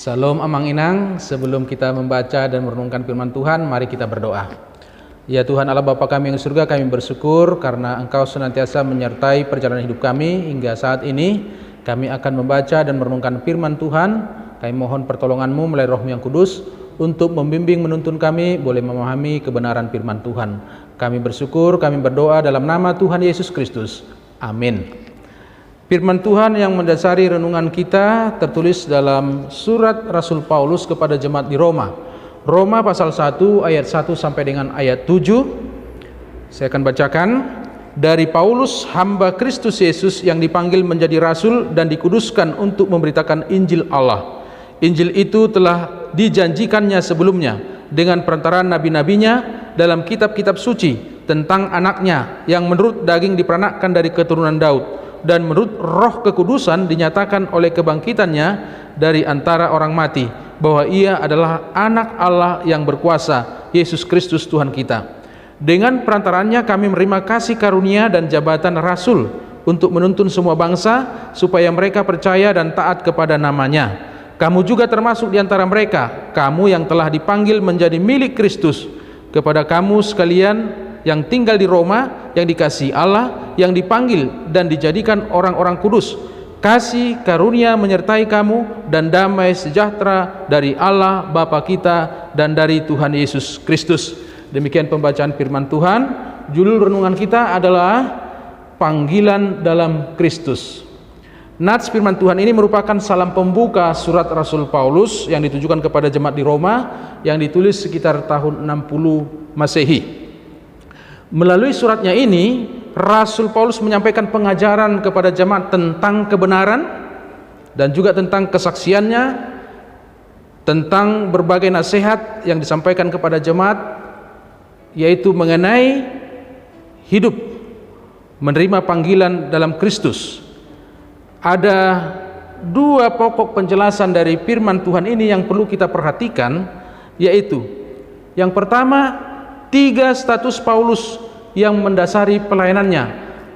Salam Amang Inang. Sebelum kita membaca dan merenungkan firman Tuhan, mari kita berdoa. Ya Tuhan Allah Bapa kami yang di surga, kami bersyukur karena Engkau senantiasa menyertai perjalanan hidup kami hingga saat ini. Kami akan membaca dan merenungkan firman Tuhan. Kami mohon pertolongan-Mu melalui Roh-Mu yang kudus untuk membimbing menuntun kami boleh memahami kebenaran firman Tuhan. Kami bersyukur, kami berdoa dalam nama Tuhan Yesus Kristus. Amin. Firman Tuhan yang mendasari renungan kita tertulis dalam surat Rasul Paulus kepada jemaat di Roma. Roma pasal 1 ayat 1 sampai dengan ayat 7. Saya akan bacakan. Dari Paulus, hamba Kristus Yesus yang dipanggil menjadi rasul dan dikuduskan untuk memberitakan Injil Allah. Injil itu telah dijanjikannya sebelumnya dengan perantaraan nabi-nabinya dalam kitab-kitab suci tentang anaknya yang menurut daging diperanakkan dari keturunan Daud dan menurut roh kekudusan dinyatakan oleh kebangkitannya dari antara orang mati bahwa ia adalah anak Allah yang berkuasa, Yesus Kristus Tuhan kita. Dengan perantarannya kami menerima kasih karunia dan jabatan rasul untuk menuntun semua bangsa supaya mereka percaya dan taat kepada namanya. Kamu juga termasuk di antara mereka, kamu yang telah dipanggil menjadi milik Kristus. Kepada kamu sekalian yang tinggal di Roma, yang dikasihi Allah, yang dipanggil dan dijadikan orang-orang kudus, kasih karunia menyertai kamu dan damai sejahtera dari Allah Bapa kita dan dari Tuhan Yesus Kristus. Demikian pembacaan firman Tuhan. Judul renungan kita adalah panggilan dalam Kristus. Nats firman Tuhan ini merupakan salam pembuka surat Rasul Paulus yang ditujukan kepada jemaat di Roma yang ditulis sekitar tahun 60 Masehi. Melalui suratnya ini, Rasul Paulus menyampaikan pengajaran kepada jemaat tentang kebenaran dan juga tentang kesaksiannya, tentang berbagai nasihat yang disampaikan kepada jemaat, yaitu mengenai hidup menerima panggilan dalam Kristus. Ada dua pokok penjelasan dari firman Tuhan ini yang perlu kita perhatikan, yaitu yang pertama, 3 status Paulus yang mendasari pelayanannya,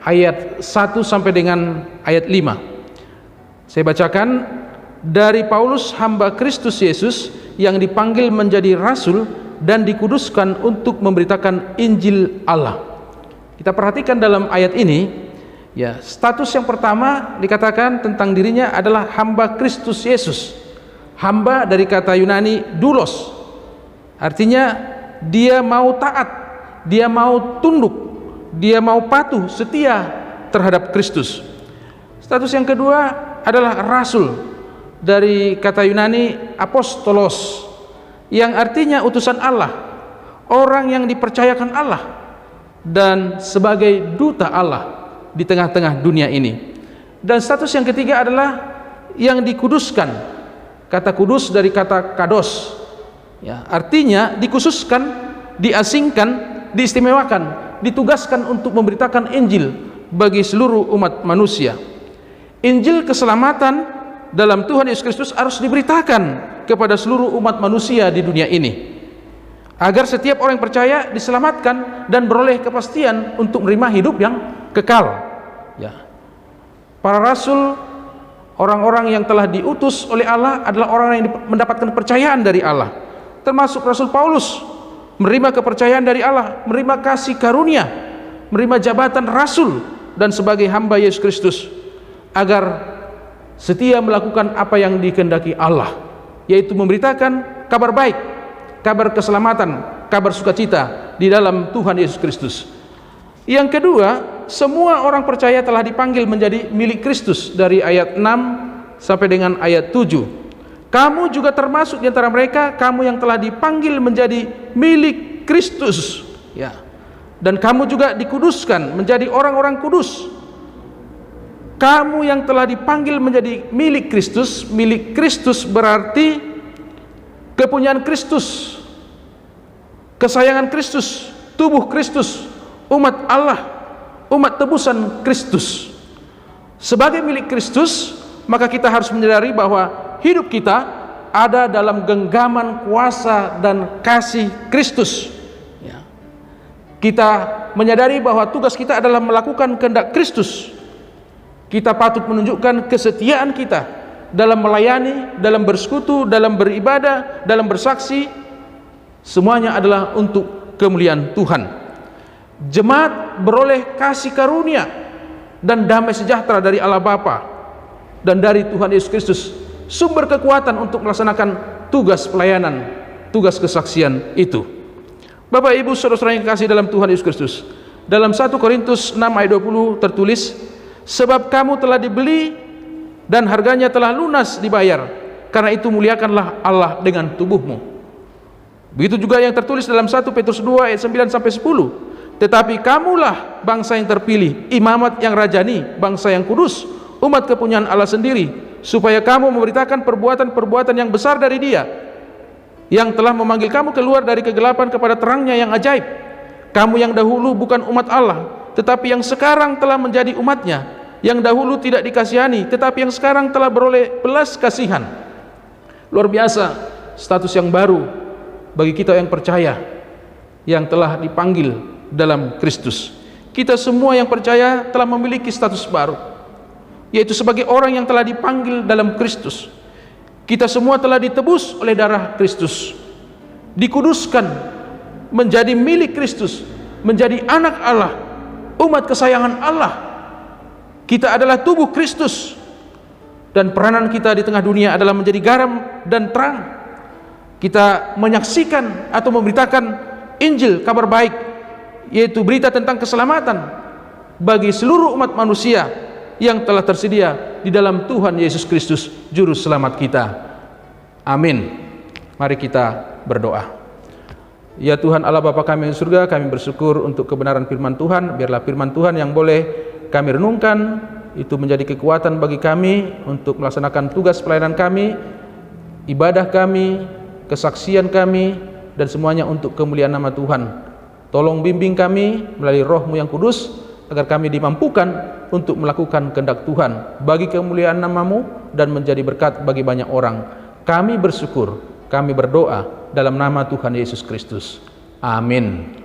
ayat 1 sampai dengan ayat 5. Saya bacakan. Dari Paulus, hamba Kristus Yesus yang dipanggil menjadi rasul dan dikuduskan untuk memberitakan Injil Allah. Kita perhatikan dalam ayat ini, ya, status yang pertama dikatakan tentang dirinya adalah hamba Kristus Yesus. Hamba dari kata Yunani doulos, artinya dia mau taat, dia mau tunduk, dia mau patuh, setia terhadap Kristus. Status yang kedua adalah rasul, dari kata Yunani apostolos, yang artinya utusan Allah, orang yang dipercayakan Allah dan sebagai duta Allah di tengah-tengah dunia ini. Dan status yang ketiga adalah yang dikuduskan. Kata kudus dari kata kados, ya, artinya dikhususkan, diasingkan, diistimewakan, ditugaskan untuk memberitakan Injil bagi seluruh umat manusia. Injil keselamatan dalam Tuhan Yesus Kristus harus diberitakan kepada seluruh umat manusia di dunia ini, agar setiap orang yang percaya diselamatkan dan beroleh kepastian untuk menerima hidup yang kekal. Ya. Para rasul, orang-orang yang telah diutus oleh Allah, adalah orang yang mendapatkan kepercayaan dari Allah. Termasuk Rasul Paulus menerima kepercayaan dari Allah, menerima kasih karunia, menerima jabatan rasul dan sebagai hamba Yesus Kristus, agar setia melakukan apa yang dikehendaki Allah, yaitu memberitakan kabar baik, kabar keselamatan, kabar sukacita di dalam Tuhan Yesus Kristus. Yang kedua, semua orang percaya telah dipanggil menjadi milik Kristus, dari ayat 6 sampai dengan ayat 7. Kamu juga termasuk di antara mereka, kamu yang telah dipanggil menjadi milik Kristus, ya. Dan kamu juga dikuduskan menjadi orang-orang kudus. Kamu yang telah dipanggil menjadi milik Kristus berarti kepunyaan Kristus, kesayangan Kristus, tubuh Kristus, umat Allah, umat tebusan Kristus. Sebagai milik Kristus, maka kita harus menyadari bahwa hidup kita ada dalam genggaman kuasa dan kasih Kristus. Ya. Kita menyadari bahwa tugas kita adalah melakukan kehendak Kristus. Kita patut menunjukkan kesetiaan kita dalam melayani, dalam bersekutu, dalam beribadah, dalam bersaksi, semuanya adalah untuk kemuliaan Tuhan. Jemaat beroleh kasih karunia dan damai sejahtera dari Allah Bapa dan dari Tuhan Yesus Kristus, sumber kekuatan untuk melaksanakan tugas pelayanan, tugas kesaksian itu. Bapak Ibu saudara-saudara yang kasih dalam Tuhan Yesus Kristus, dalam 1 Korintus 6 ayat 20 tertulis, sebab kamu telah dibeli dan harganya telah lunas dibayar, karena itu muliakanlah Allah dengan tubuhmu. Begitu juga yang tertulis dalam 1 Petrus 2 ayat 9 sampai 10, tetapi kamulah bangsa yang terpilih, imamat yang rajani, bangsa yang kudus, umat kepunyaan Allah sendiri, supaya kamu memberitakan perbuatan-perbuatan yang besar dari Dia yang telah memanggil kamu keluar dari kegelapan kepada terangnya yang ajaib. Kamu yang dahulu bukan umat Allah, tetapi yang sekarang telah menjadi umatnya, yang dahulu tidak dikasihani, tetapi yang sekarang telah beroleh belas kasihan. Luar biasa, status yang baru bagi kita yang percaya, yang telah dipanggil dalam Kristus. Kita semua yang percaya telah memiliki status baru, yaitu sebagai orang yang telah dipanggil dalam Kristus. Kita semua telah ditebus oleh darah Kristus, dikuduskan, menjadi milik Kristus, menjadi anak Allah, umat kesayangan Allah. Kita adalah tubuh Kristus, dan peranan kita di tengah dunia adalah menjadi garam dan terang. Kita menyaksikan atau memberitakan Injil, kabar baik, yaitu berita tentang keselamatan bagi seluruh umat manusia yang telah tersedia di dalam Tuhan Yesus Kristus, Juru Selamat kita. Amin. Mari kita berdoa. Ya Tuhan Allah Bapa kami yang di surga, kami bersyukur untuk kebenaran firman Tuhan. Biarlah firman Tuhan yang boleh kami renungkan itu menjadi kekuatan bagi kami untuk melaksanakan tugas pelayanan kami, ibadah kami, kesaksian kami, dan semuanya untuk kemuliaan nama Tuhan. Tolong bimbing kami melalui Roh-Mu yang kudus, agar kami dimampukan untuk melakukan kehendak Tuhan bagi kemuliaan nama-Mu dan menjadi berkat bagi banyak orang. Kami bersyukur, kami berdoa dalam nama Tuhan Yesus Kristus. Amin.